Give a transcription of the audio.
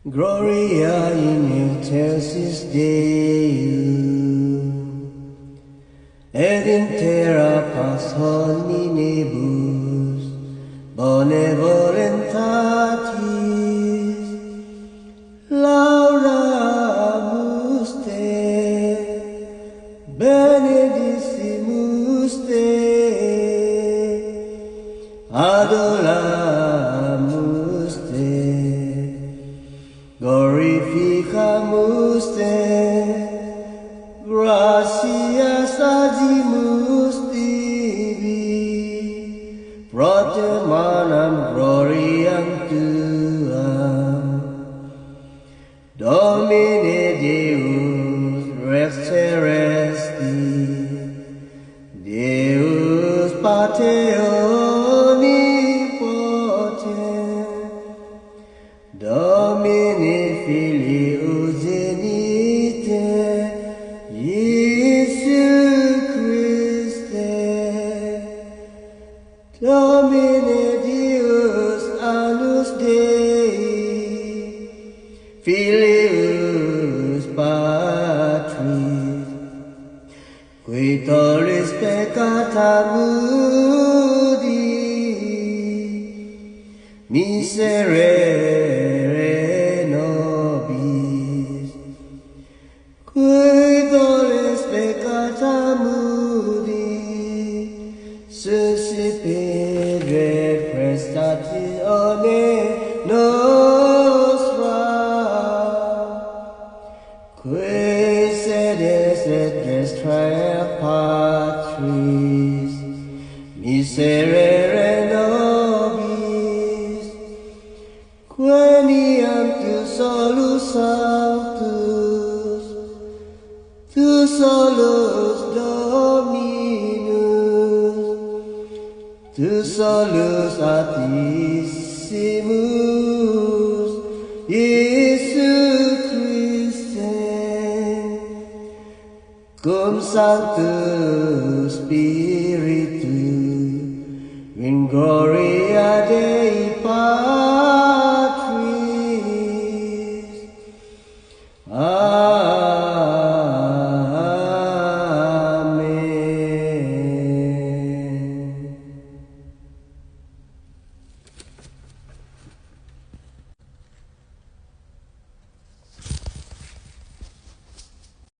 Gloria in excelsis Deum, et in terra pars hominibus benevolentatis lauramus te, benedissimus te, adoramus te, glorificamus te, gratias agimus tibi, protemanam gloriam tuam, Domine Deus Rex terrestri, Deus Pater omnipotent, Domine Filii Unigite, Iesus Christe, Domine Deus annus Dei, Filius Patris, qui tollis peccata mundi, miserere nobis, qui tollis peccata mundi, suscipere prestatione nostra, qui sedes et destra Patris, miserere nobis, queniam tu solus sanctus, tu solus Dominus, tu solus Altissimus, Iesus Christe, cum Sanctus Spiritu, in gloria